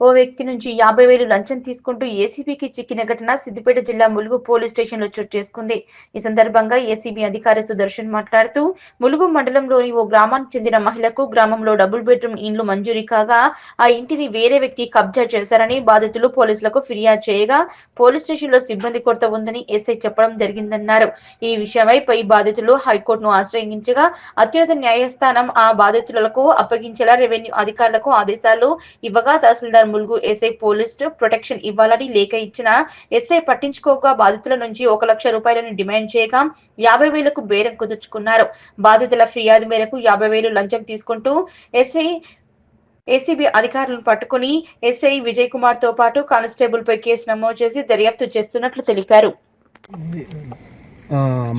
ఓ వ్యక్తి నుంచి 50,000 లంచం తీసుకుంటూ ఏసీబీకి చిక్కిన ఘటన సిద్దిపేట జిల్లా ములుగు పోలీస్ స్టేషన్లో చోటు చేసుకుంది. ఈ సందర్భంగా ఏసీబీ అధికారి సుదర్శన్ మాట్లాడుతూ, ములుగు మండలంలోని ఓ గ్రామానికి చెందిన మహిళకు గ్రామంలో డబుల్ బెడ్రూమ్ ఇండ్లు మంజూరు కాగా ఆ ఇంటిని వేరే వ్యక్తి కబ్జా చేశారని బాధితులు పోలీసులకు ఫిర్యాదు చేయగా పోలీస్ స్టేషన్లో సిబ్బంది కొరత ఉందని ఎస్ఐ చెప్పడం జరిగిందన్నారు. ఈ విషయమై పై బాధితులు హైకోర్టును ఆశ్రయించగా అత్యున్నత న్యాయస్థానం ఆ బాధితులకు అప్పగించేలా రెవెన్యూ అధికారులకు ఆదేశాలు ఇవ్వగా తహసీల్దార్ ములుగు ఎస్ఐ పోలీస్ ప్రొటెక్షన్ ఇవ్వాలని లేఖ ఇచ్చిన ఎస్ఐ పట్టించుకోక బాధితుల నుంచి 1 లక్ష రూపాయలను డిమాండ్ చేయగా 50,000కు బేరం కుదుర్చుకున్నారు. బాధితుల ఫిర్యాదు మేరకు 50,000 లంచం తీసుకుంటూ ఏసీబీ అధికారులను పట్టుకుని ఎస్ఐ విజయ్ కుమార్ తో పాటు కానిస్టేబుల్ పై కేసు నమోదు చేసి దర్యాప్తు చేస్తున్నట్లు తెలిపారు.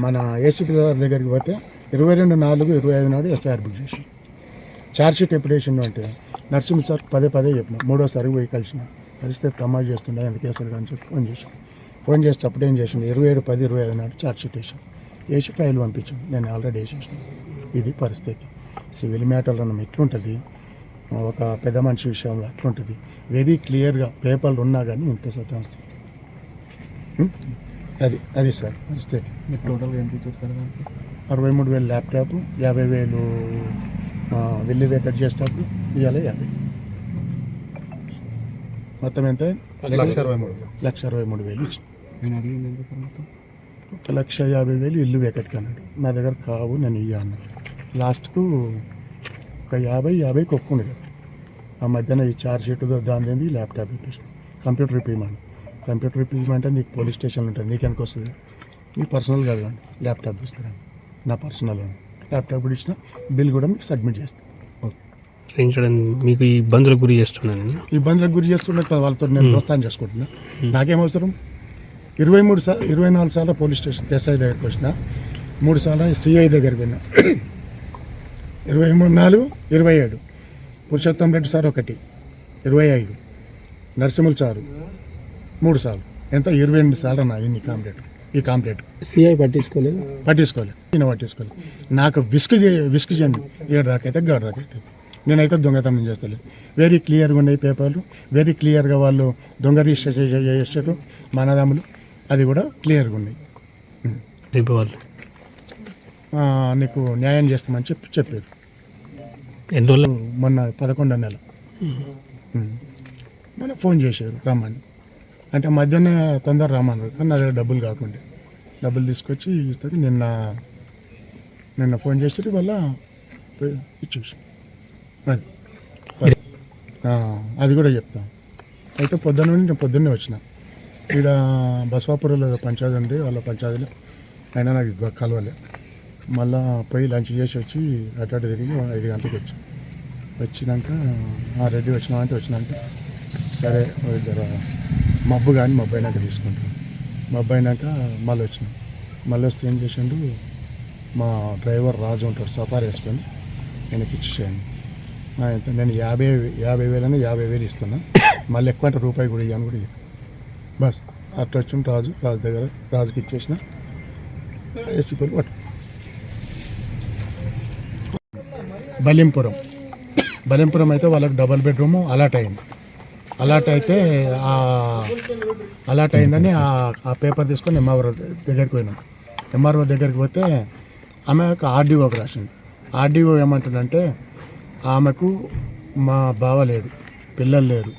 మన ఏసీపీ దగ్గరికి పోతే 22/4/25 నాడు ఎఫ్ఐఆర్ బుక్ చేసి ఛార్జ్షీట్ ఎప్పుడు వేసిండు అంటే నరసింహ సార్ పదే చెప్పిన, మూడోసారి పోయి కలిస్తే తమాషా చేస్తుండే ఎందుకు వేస్తాడు అని చెప్పి ఫోన్ చేస్తే అప్పుడు ఏం చేసిండు 27/10/25 నాడు ఛార్జ్షీట్ వేసి ఫైల్ పంపించాం. నేను ఆల్రెడీ వేసేసాను. ఇది పరిస్థితి. సివిల్ మ్యాటర్లో ఎట్లుంటుంది, ఒక పెద్ద మనిషి విషయంలో అట్లుంటుంది. వెరీ క్లియర్గా పేపర్లు ఉన్నా కానీ ఇంత సత్యం అది సార్ పరిస్థితి. మీకు టోటల్గా ఎంత ఇచ్చారు సార్? 63,000 ల్యాప్టాప్, 50,000 వెళ్ళి వేకట్ చేసేటప్పుడు ఇవాళ 50 మొత్తం ఎంత? 1,63,000 ఇచ్చిన. 1,50,000 ఇల్లు వేకట్కి అన్నాడు. నా దగ్గర కావు, నేను ఇయ్య అన్నాడు. లాస్ట్కు ఒక 50 ఒప్పుకుంది కదా. ఆ మధ్యన ఈ ఛార్జ్ షీట్ దాని ల్యాప్టాప్ ఇప్పించిన. కంప్యూటర్ ఇప్పించమంటే నీకు పోలీస్ స్టేషన్లో ఉంటుంది, నీకెందుకు వస్తుంది? నీ పర్సనల్ కాదు, ల్యాప్టాప్ ఇస్తాను. నా పర్సనల్ ల్యాప్టాప్ కూడా ఇచ్చిన, బిల్ కూడా మీకు సబ్మిట్ చేస్తాను. మీకు ఇబ్బందులకు గురి చేస్తున్నా వాళ్ళతో నేను దోస్తాను చేసుకుంటున్నా. నాకేం అవసరం? 24 సార్లు పోలీస్ స్టేషన్ ఎస్ఐ దగ్గరికి వచ్చిన, 3 సార్లు సిఐ దగ్గరికి పోయినా. 23/4/27 పురుషోత్తం రెడ్డి సార్ 1, 25 నరసింహులు సారు 3 సార్లు, ఎంత 28 సార్లు నా ఈ కాంప్లెట్ సిఐ పట్టించుకోలేదు. నాకు విస్క్ చెంది ఏడాకైతే గాడదాకైతే నేనైతే దొంగతనం చేస్తలేదు. వెరీ క్లియర్గా ఉన్నాయి పేపర్లు, వెరీ క్లియర్గా వాళ్ళు దొంగ రిజిస్టర్ చేసారు మనదమ్ములు, అది కూడా క్లియర్గా ఉన్నాయి. నీకు న్యాయం చేస్తామని చెప్పారు. ఎన్ని రోజులు? మొన్న 11వ నెల మొన్న ఫోన్ చేశారు రమ్మని. అంటే మధ్యాహ్నం తొందర రమ్మన్నారు, కానీ నా దగ్గర డబ్బులు తీసుకొచ్చి ఇస్తుంది. నిన్న ఫోన్ చేసి వాళ్ళ ఇచ్చేసి అది కూడా చెప్తాం. అయితే పొద్దున్నే వచ్చిన. ఇక్కడ బసవాపురంలో పంచాయతీ ఉంది, వాళ్ళ పంచాయతీలో అయినా నాకు కలవలే. మళ్ళా పోయి లంచ్ చేసి వచ్చి అటు తిరిగి 5 గంటలకు వచ్చినాక రెడ్డి వచ్చినాక సరే ఇద్దరు మబ్బు అయినాక తీసుకుంటాం. మబ్బు అయినాక మళ్ళీ వచ్చినాం. మళ్ళీ వస్తే ఏం చేసిండు, మా డ్రైవర్ రాజు ఉంటాడు, సఫారీ వేసుకొని ఆయనకి ఇచ్చేసాను. నేను 50,000 ఇస్తున్నా, మళ్ళీ ఎక్కువ అంటే రూపాయి కూడా ఇవ్వను కూడా బస్ అట్లా వచ్చి రాజు దగ్గర రాజుకి ఇచ్చేసిన. ఏసీపీలు పట్టు బలింపురం అయితే వాళ్ళకి డబల్ బెడ్రూమ్ అలాట్ అయింది. అలాట్ అయిందని ఆ పేపర్ తీసుకొని ఎంఆర్ఓ దగ్గరికి పోయినాం. ఎంఆర్ఓ దగ్గరికి పోతే ఆమె ఒక ఆర్డీఓకి రాసింది. ఆర్డీఓ ఏమంటుందంటే, ఆమెకు మా బావ లేడు, పిల్లలు లేరు,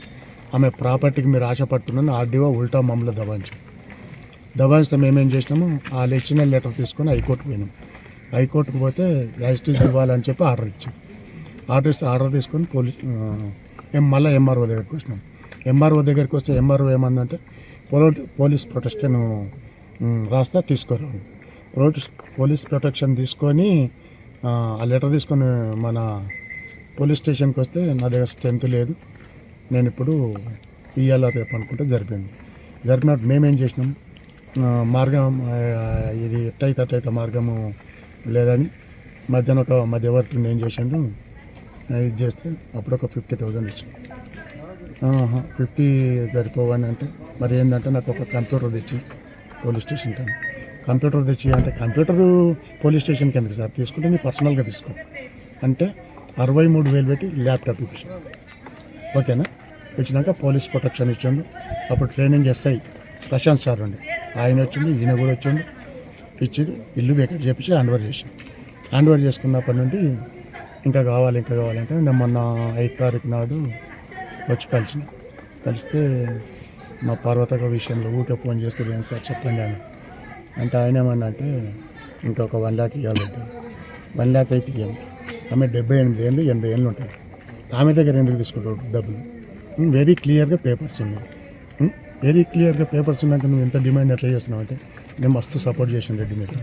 ఆమె ప్రాపర్టీకి మీరు ఆశపడుతున్నాను ఆర్డీఓ ఉల్టా మమ్మల్ని దబాయిస్తే మేమేం చేసినాము, వాళ్ళు ఇచ్చిన లెటర్ తీసుకొని హైకోర్టుకు పోయినాం. హైకోర్టుకు పోతే యాజిటీస్ ఇవ్వాలని చెప్పి ఆర్డర్ తీసుకొని మళ్ళీ ఎంఆర్ఓ దగ్గరికి వచ్చినాం. ఎంఆర్ఓ దగ్గరికి వస్తే ఎంఆర్ఓ ఏమందంటే, పోలీస్ ప్రొటెక్షన్ రాస్తా తీసుకోరు. పోలీస్ ప్రొటెక్షన్ తీసుకొని ఆ లెటర్ తీసుకొని మన పోలీస్ స్టేషన్కి వస్తే నా దగ్గర స్ట్రెంత్ లేదు, నేను ఇప్పుడు ఇయ్యాల రేపు అనుకుంటే జరిపినట్టు మేమేం చేసినాం, మార్గం ఇది ఎట్టయితే మార్గము లేదని మధ్యవర్తిని ఏం చేసిండు, ఇది చేస్తే అప్పుడు ఒక 50,000 ఇచ్చింది. 50 సరిపోవని అంటే మరి ఏంటంటే నాకు ఒక కంప్యూటర్ తెచ్చి పోలీస్ స్టేషన్ కంప్యూటర్ తెచ్చి అంటే కంప్యూటర్ పోలీస్ స్టేషన్కి ఎందుకు సార్, తీసుకుంటే నీ పర్సనల్గా తీసుకో అంటే 63,000 పెట్టి ల్యాప్టాప్ ఇప్పించాను. ఓకేనా? ఇచ్చినాక పోలీస్ ప్రొటెక్షన్ ఇచ్చిండు. అప్పుడు ట్రైనింగ్ ఎస్ఐ ప్రశాంత్ సార్ ఉండే, ఆయన వచ్చిండు, ఈయన కూడా వచ్చిండు. ఇచ్చి ఇల్లు వేకెట్ చేపించి హ్యాండ్ ఓవర్ చేసుకున్నప్పటి నుండి ఇంకా కావాలంటే నేను మొన్న 5 తారీఖు నాడు వచ్చి కలిస్తే మా పార్వతక విషయంలో ఊకే ఫోన్ చేస్తే ఏం సార్ చెప్పండి అని అంటే ఆయన ఏమన్నా అంటే ఇంకొక 1 lakh ఇవ్వాలంటే 1 lakh అయితే ఇవ్వండి. ఆమె 78 ఏళ్ళు 80 ఏళ్ళు ఉంటాయి. ఆమె దగ్గర ఎందుకు తీసుకుంటాడు డబ్బులు? వెరీ క్లియర్గా పేపర్స్ ఉన్నాయి. వెరీ క్లియర్గా పేపర్స్ ఉన్నాక నువ్వు ఎంత డిమాండ్ ఎట్లా చేస్తున్నావు అంటే నేను మస్తు సపోర్ట్ చేసిన రెడ్డి మీద,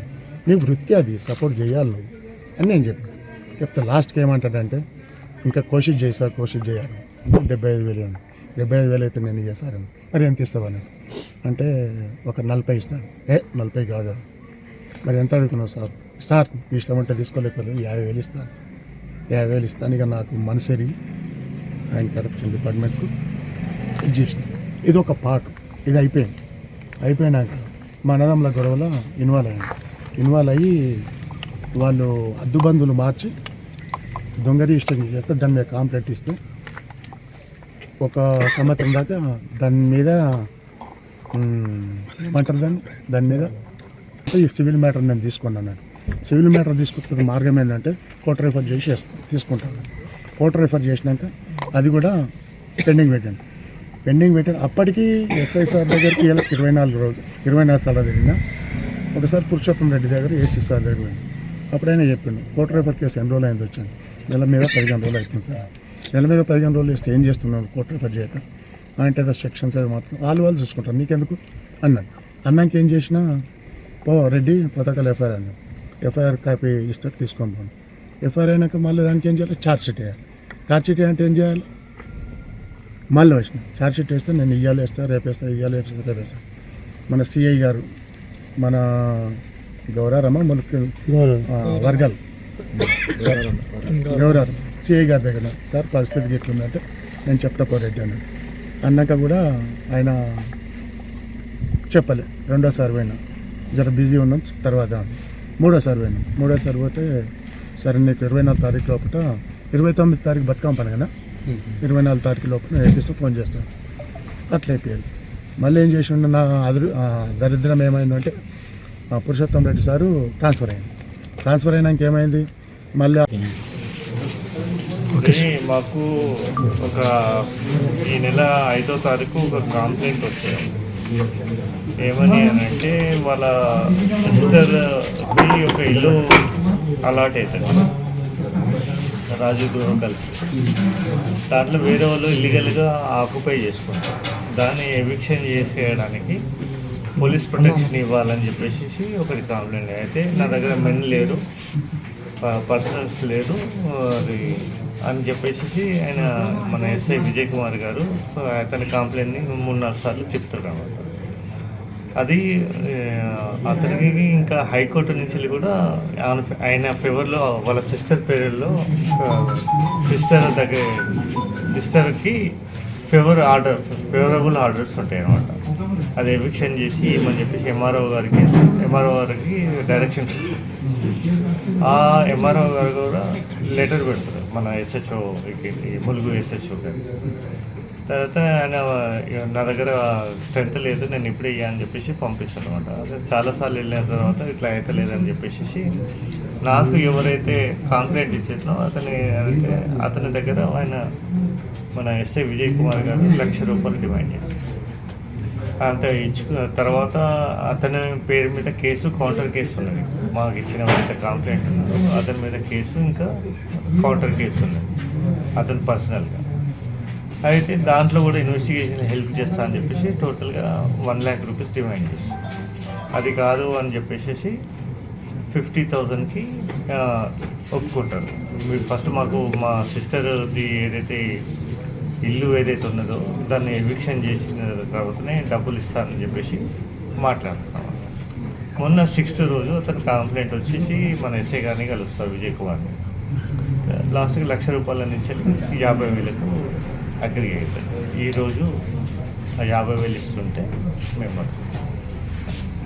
నీ వృత్తి అది, సపోర్ట్ చేయాలి నువ్వు అని నేను చెప్తా. లాస్ట్కి ఏమంటాడంటే ఇంకా కోషిష్ చేయాలి 75,000 75,000 అయితే నేను చేశాను. మరి ఎంత ఇస్తావని అంటే ఒక 40 ఇస్తాను. 40 కాదు, మరి ఎంత అడుగుతున్నావు సార్ మీ ఇష్టం అంటే తీసుకోలేకపోతే 50,000 ఇస్తాను. 50,000 ఇస్తాను. ఇక నాకు మనసెరిగి ఆయన కరప్షన్ డిపార్ట్మెంట్కు ఇది చేసిన. ఇది ఒక పార్ట్. ఇది అయిపోయినాక మా అన్నదమ్ముల గొడవలో ఇన్వాల్వ్ అయ్యి వాళ్ళు అద్దుబందులు మార్చి దొంగ రిజిస్ట్రేషన్ చేస్తే దాని మీద కాంప్లైంట్ ఇస్తే 1 సంవత్సరం దాకా దాని మీద ఏమంటారు దాని మీద ఈ సివిల్ మ్యాటర్ నేను తీసుకున్నాను. సివిల్ మ్యాటర్ తీసుకుంటున్న మార్గం ఏంటంటే కోర్టు రిఫర్ చేసి తీసుకుంటాను. కోర్టు రిఫర్ చేసినాక అది కూడా పెండింగ్ పెట్టాను. అప్పటికి ఎస్ఐ సార్ దగ్గరికి 24 సార్లు తిరిగినా. ఒకసారి పురుషోత్తం రెడ్డి దగ్గర ఏసీ సార్ దగ్గర పోయింది. అప్పుడైనా చెప్పిండు కోర్టు రిఫర్ కేసు ఎన్ని రోజులు అయింది వచ్చాను. నెల మీద 15 రోజులు అవుతుంది సార్. నెల మీద 15 రోజులు ఇస్తే ఏం చేస్తున్నాను కోర్టు రిఫర్ చేయక అంటే ఏదో సెక్షన్స్ అవి మాత్రం వాళ్ళు చూసుకుంటారు, నీకెందుకు అన్నాక ఏం చేసినా రెడ్డి పథకాలు ఎఫ్ఐఆర్ కాపీ ఇస్తే తీసుకొని పోను. ఎఫ్ఐఆర్ అయినాక మళ్ళీ దానికి ఏం చేయాలి? ఛార్జ్ షీట్ అంటే ఏం చేయాలి? మళ్ళీ వచ్చిన ఛార్జ్ షీట్ వేస్తే నేను ఇయ్యాలి వేస్తా, రేపేస్తా, మన సిఐ గారు మన గౌరారమ్మ వర్గాలు గౌరారు సిఐ గారి దగ్గర సార్ పరిస్థితికి ఎట్లుందంటే నేను చెప్తా రెడ్డి అన్నాక కూడా ఆయన చెప్పలే. 2వ పోయినా జర బిజీ ఉన్నాం, తర్వాత 3వ పోతే సరే నీకు 24 తారీఖు లోపల 29 తారీఖు బతుకమ్మ పండుగ కదా, 24 తారీఖు లోపల నేను ఏపీసీ ఫోన్ చేస్తాను. అట్లా అయిపోయింది. మళ్ళీ ఏం చేసి నా దరిద్రం ఏమైందంటే పురుషోత్తం రెడ్డి సారు ట్రాన్స్ఫర్ అయినాక ఏమైంది మళ్ళీ మాకు ఈ నెల 5వ తారీఖు ఒక కంప్లైంట్ వచ్చాయి. ఏమని అని అంటే వాళ్ళ సిస్టర్కి ఒక ఇల్లు అలాట్ అవుతుంది రాజు గృహం కలిపి. దాంట్లో వేరే వాళ్ళు ఇల్లీగల్గా ఆక్యుపై చేసుకుంటారు. దాన్ని ఎవిక్షన్ చేసేయడానికి పోలీస్ ప్రొటెక్షన్ ఇవ్వాలని చెప్పేసి ఒకటి కంప్లైంట్. అయితే నా దగ్గర మెన్ లేరు, పర్సనల్స్ లేదు అది అని చెప్పేసి ఆయన మన ఎస్ఐ విజయ్ కుమార్ గారు అతని కంప్లైంట్ని 3-4 సార్లు చెప్తాడు అన్నమాట. అది అతనికి ఇంకా హైకోర్టు నుంచి కూడా ఆయన ఫేవర్లో వాళ్ళ సిస్టర్ పేరులో సిస్టర్కి ఫేవరబుల్ ఆర్డర్స్ ఉంటాయి అన్నమాట. అది ఎవిక్షన్ చేసి ఇవ్వమని చెప్పి ఎంఆర్ఓ గారికి డైరెక్షన్స్ ఇస్తారు. ఆ ఎంఆర్ఓ గారు కూడా లెటర్ పెడతారు మన ఎస్హెచ్ఓకి, ములుగు ఎస్హెచ్ఓ గారు. తర్వాత ఆయన నా దగ్గర స్ట్రెంత్ లేదు నేను ఇప్పుడే ఇవ్వని చెప్పేసి పంపిస్తాను అనమాట. అదే చాలాసార్లు వెళ్ళిన తర్వాత ఇట్లా అయితే లేదని చెప్పేసి నాకు ఎవరైతే కంప్లైంట్ ఇచ్చేసినో అతని దగ్గర ఆయన మన ఎస్ఐ విజయ్ కుమార్ గారు ₹1,00,000 డిమాండ్ చేస్తారు. అంత ఇచ్చుకున్న తర్వాత అతని పేరు మీద కేసు, కౌంటర్ కేసు ఉన్నది. మాకు ఇచ్చిన వాళ్ళ కంప్లైంట్ ఉన్నారు అతని మీద కేసు, ఇంకా కౌంటర్ కేసు ఉన్నది అతను పర్సనల్గా. అయితే దాంట్లో కూడా ఇన్వెస్టిగేషన్ హెల్ప్ చేస్తా అని చెప్పేసి టోటల్గా ₹1,00,000 డిమాండ్ చేస్తాం. అది కాదు అని చెప్పేసి 50,000కి ఒప్పుకుంటారు. మీరు ఫస్ట్ మాకు మా సిస్టర్ది ఏదైతే ఇల్లు ఏదైతే ఉన్నదో దాన్ని ఎవిక్షన్ చేసిన తర్వాతనే డబ్బులు ఇస్తానని చెప్పేసి మాట్లాడుతున్నాం. మొన్న 6th రోజు అతను కంప్లైంట్ వచ్చేసి మన ఎస్ఐ గారిని కలుస్తారు విజయ్ కుమార్ని. లాస్ట్కి ₹1,00,000 నుంచి 50,000కు అగ్రి అవుతుంది. ఈరోజు 50,000 ఇస్తుంటే మేము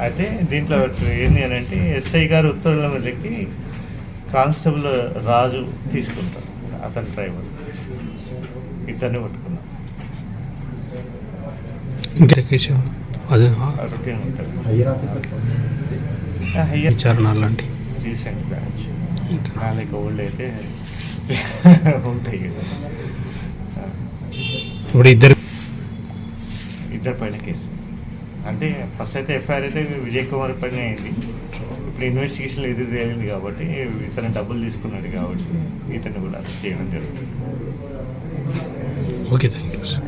అయితే దీంట్లో ఏంటి అని అంటే ఎస్ఐ గారు ఉత్తర్వుల మీదకి కానిస్టేబుల్ రాజు తీసుకుంటారు, అతని డ్రైవర్. ఇద్దరిని పట్టుకున్నాం. ఇంకా కేసు అదే రొటీన్ ఉంటుంది హైయర్ ఆఫీసర్ హయ్యర్ విచారణ అలాంటి రీసెంట్ బ్రాంచ్ నాలుగు ఓల్డ్ అయితే ఉంటాయి కదా ఇప్పుడు ఇద్దరు ఇద్దరు పైన కేసు అంటే ఫస్ట్ అయితే ఎఫ్ఐఆర్ అయితే విజయ్ కుమార్ పైన అయింది. ఇప్పుడు ఇన్వెస్టిగేషన్ ఎదురు తేలింది కాబట్టి ఇతను డబ్బులు తీసుకున్నాడు కాబట్టి ఇతను కూడా అరెస్ట్ చేయడం జరుగుతుంది. Okay thank you sir.